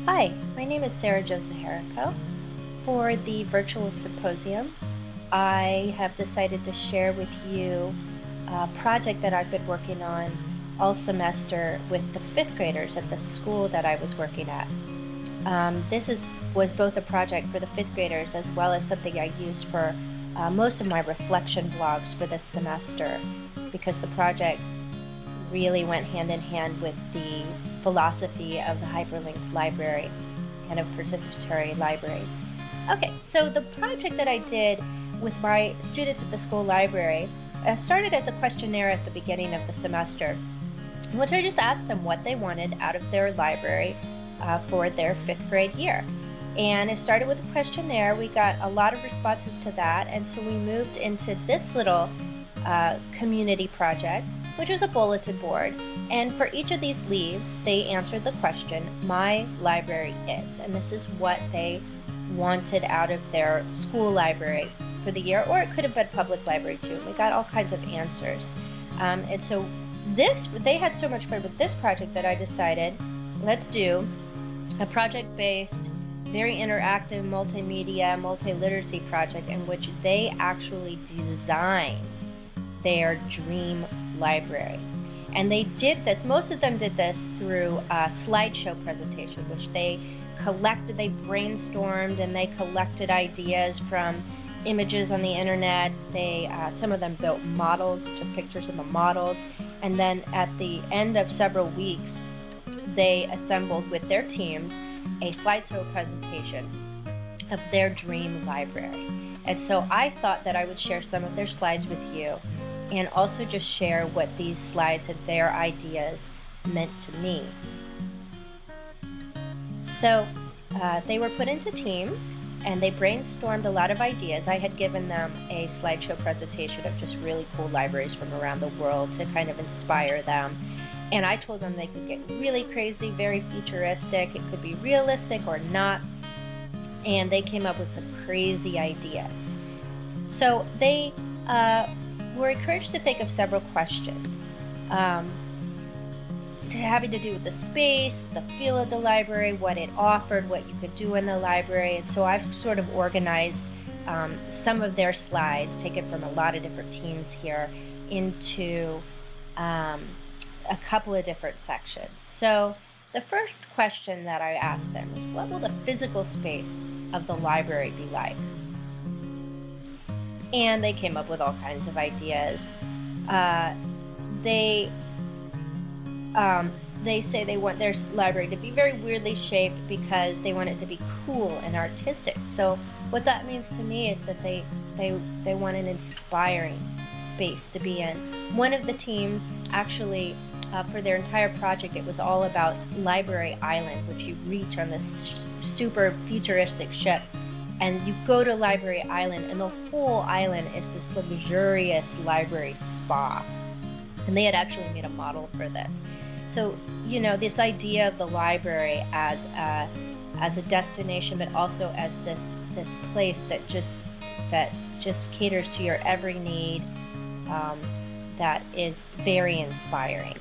Hi, my name is Sarah Jo Zaharico. For the virtual symposium, I have decided to share with you a project that I've been working on all semester with the fifth graders at the school that I was working at. Was both a project for the fifth graders as well as something I used for most of my reflection blogs for this semester, because the project really went hand in hand with the philosophy of the hyperlinked library and of participatory libraries. Okay, so the project that I did with my students at the school library started as a questionnaire at the beginning of the semester, in which I just asked them what they wanted out of their library for their fifth grade year. And it started with a questionnaire. We got a lot of responses to that, and so we moved into this little community project, which was a bulletin board. And for each of these leaves, they answered the question, "My library is," and this is what they wanted out of their school library for the year, or it could have been public library too. We got all kinds of answers. And so they had so much fun with this project that I decided, let's do a project-based, very interactive, multimedia, multi-literacy project in which they actually designed their dream library. And they did this, most of them did this through a slideshow presentation, which they brainstormed and they collected ideas from images on the internet. Some of them built models, took pictures of the models, and then at the end of several weeks, they assembled with their teams a slideshow presentation of their dream library. And so I thought that I would share some of their slides with you, and also just share what these slides and their ideas meant to me. So they were put into teams and they brainstormed a lot of ideas. I had given them a slideshow presentation of just really cool libraries from around the world to kind of inspire them. And I told them they could get really crazy, very futuristic, it could be realistic or not. And they came up with some crazy ideas. So they were encouraged to think of several questions having to do with the space, the feel of the library, what it offered, what you could do in the library. And so I've sort of organized some of their slides, taken from a lot of different teams here, into a couple of different sections. So the first question that I asked them was, what will the physical space of the library be like? And they came up with all kinds of ideas. They say they want their library to be very weirdly shaped because they want it to be cool and artistic. So what that means to me is that they want an inspiring space to be in. One of the teams actually, for their entire project, it was all about Library Island, which you reach on this super futuristic ship. And you go to Library Island, and the whole island is this luxurious library spa. And they had actually made a model for this. So, you know, this idea of the library as a destination, but also as this place that just caters to your every need, that is very inspiring.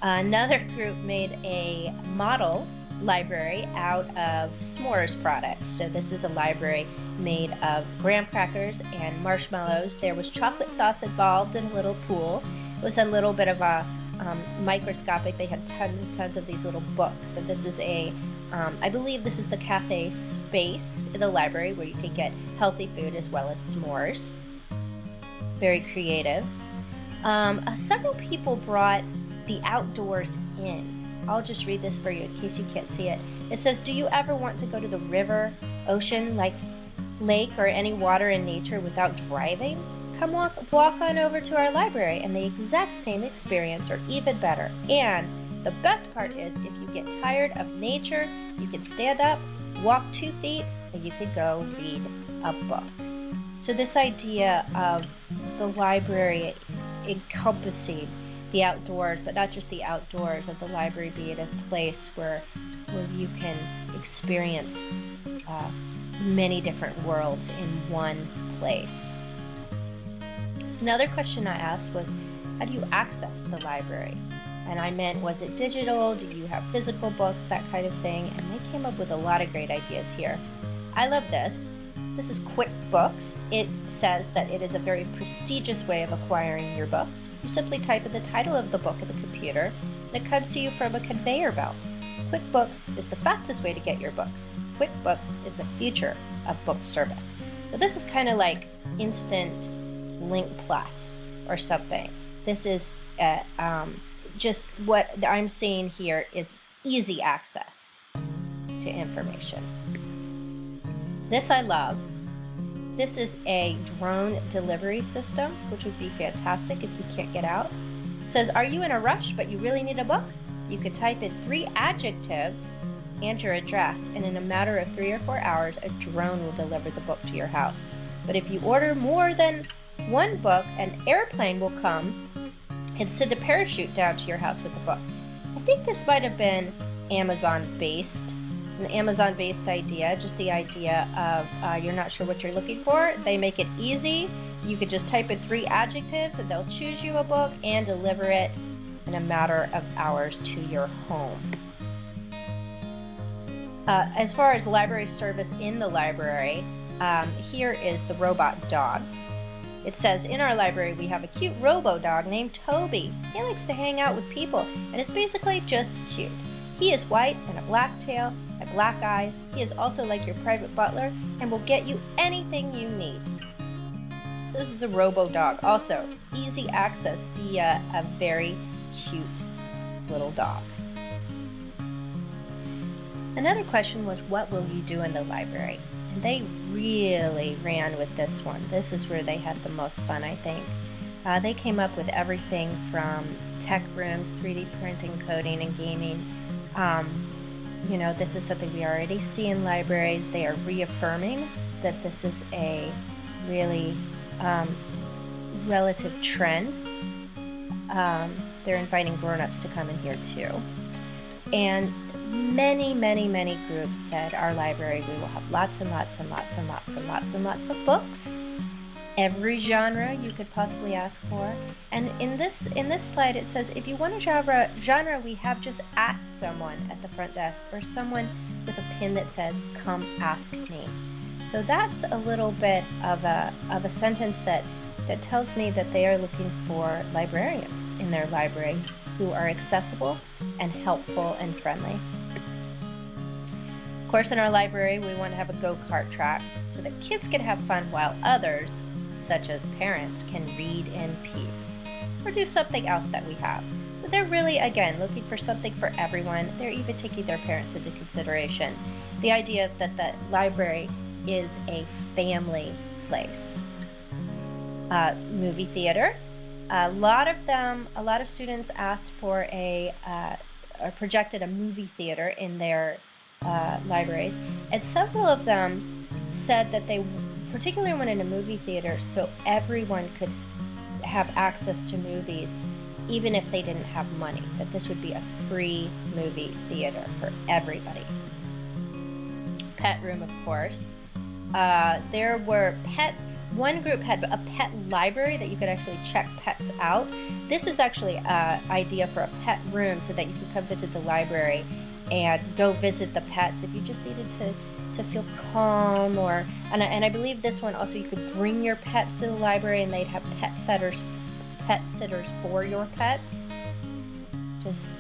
Another group made a model library out of s'mores products. So this is a library made of graham crackers and marshmallows. There was chocolate sauce involved in a little pool. It was a little bit of a microscopic. They had tons and tons of these little books. And this is I believe this is the cafe space in the library where you can get healthy food as well as s'mores. Very creative. Several people brought the outdoors in. I'll just read this for you in case you can't see it. It says, "Do you ever want to go to the river, ocean, lake, or any water in nature without driving? Come walk on over to our library and the exact same experience, or even better. And the best part is, if you get tired of nature, you can stand up, walk 2 feet, and you can go read a book." So this idea of the library encompassing the outdoors, but not just the outdoors, of the library being a place where you can experience many different worlds in one place. Another question I asked was, how do you access the library? And I meant, was it digital? Do you have physical books? That kind of thing. And they came up with a lot of great ideas here. I love this. This is QuickBooks. It says that it is a very prestigious way of acquiring your books. You simply type in the title of the book in the computer, and it comes to you from a conveyor belt. QuickBooks is the fastest way to get your books. QuickBooks is the future of book service. So this is kind of like Instant Link Plus or something. This is just what I'm seeing here is easy access to information. This I love. This is a drone delivery system, which would be fantastic if you can't get out. It says, are you in a rush but you really need a book? You could type in 3 adjectives and your address, and in a matter of 3 or 4 hours, a drone will deliver the book to your house. But if you order more than 1 book, an airplane will come and send a parachute down to your house with the book. I think this might have been Amazon-based. An Amazon-based idea, just the idea of you're not sure what you're looking for. They make it easy. You could just type in 3 adjectives and they'll choose you a book and deliver it in a matter of hours to your home. As far as library service in the library, here is the robot dog. It says, in our library we have a cute robo-dog named Toby. He likes to hang out with people and is basically just cute. He is white and a black tail and black eyes. He is also like your private butler and will get you anything you need. So this is a robo-dog. Also, easy access via a very cute little dog. Another question was, what will you do in the library? And they really ran with this one. This is where they had the most fun, I think. They came up with everything from tech rooms, 3D printing, coding, and gaming. You know, this is something we already see in libraries. They are reaffirming that this is a really relative trend. They're inviting grown-ups to come in here too. And many groups said our library, we will have lots and lots of books. Every genre you could possibly ask for. And in this slide it says, if you want a genre, we have just asked someone at the front desk, or someone with a pin that says, come ask me. So that's a little bit of a sentence that tells me that they are looking for librarians in their library who are accessible and helpful and friendly. Of course, in our library we want to have a go-kart track so that kids can have fun while others, such as parents, can read in peace or do something else that we have. So they're really, again, looking for something for everyone. They're even taking their parents into consideration. The idea that the library is a family place. Movie theater. A lot of students asked for or projected a movie in their libraries, and several of them said that they particularly wanted a movie theater so everyone could have access to movies even if they didn't have money, that this would be a free movie theater for everybody. Pet room, of course. There were one group had a pet library that you could actually check pets out. This is actually an idea for a pet room so that you could come visit the library and go visit the pets if you just needed to feel calm, and I believe this one also, you could bring your pets to the library and they'd have pet sitters for your pets,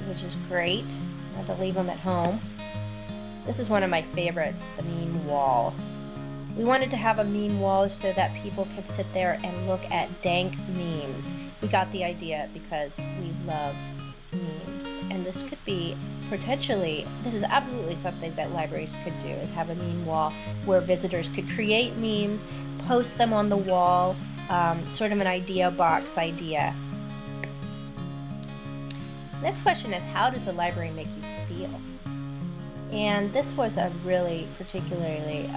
which is great. You have to leave them at home. This is one of my favorites, the meme wall. We wanted to have a meme wall so that people could sit there and look at dank memes. We got the idea because we love memes, and this could be this is absolutely something that libraries could do, is have a meme wall where visitors could create memes, post them on the wall, sort of an idea box idea. Next question is, how does the library make you feel? And this was a really particularly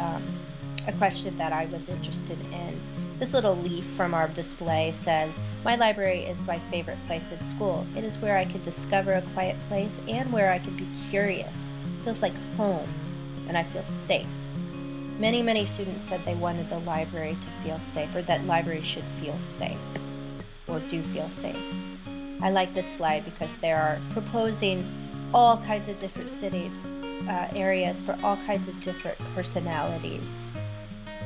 a question that I was interested in. This little leaf from our display says, my library is my favorite place in school. It is where I can discover a quiet place and where I can be curious. It feels like home, and I feel safe. Many students said they wanted the library to feel safe, or that libraries should feel safe, or do feel safe. I like this slide because they are proposing all kinds of different city areas for all kinds of different personalities.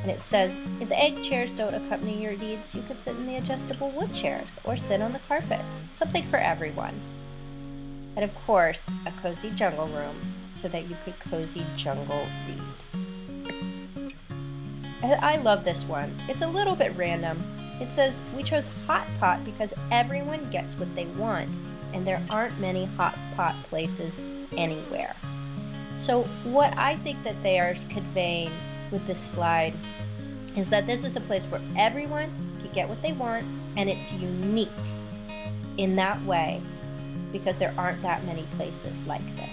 And it says, if the egg chairs don't accompany your needs, you can sit in the adjustable wood chairs or sit on the carpet. Something for everyone. And of course, a cozy jungle room so that you could cozy jungle read. And I love this one. It's a little bit random. It says, we chose hot pot because everyone gets what they want and there aren't many hot pot places anywhere. So what I think that they are conveying with this slide is that this is a place where everyone can get what they want, and it's unique in that way because there aren't that many places like this.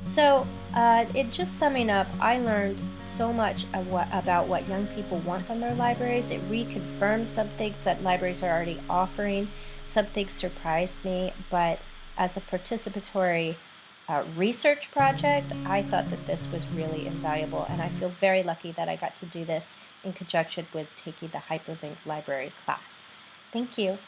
So it just summing up, I learned so much about what young people want from their libraries. It reconfirmed some things that libraries are already offering. Some things surprised me, but as a participatory research project, I thought that this was really invaluable, and I feel very lucky that I got to do this in conjunction with taking the Hyperlink Library class. Thank you.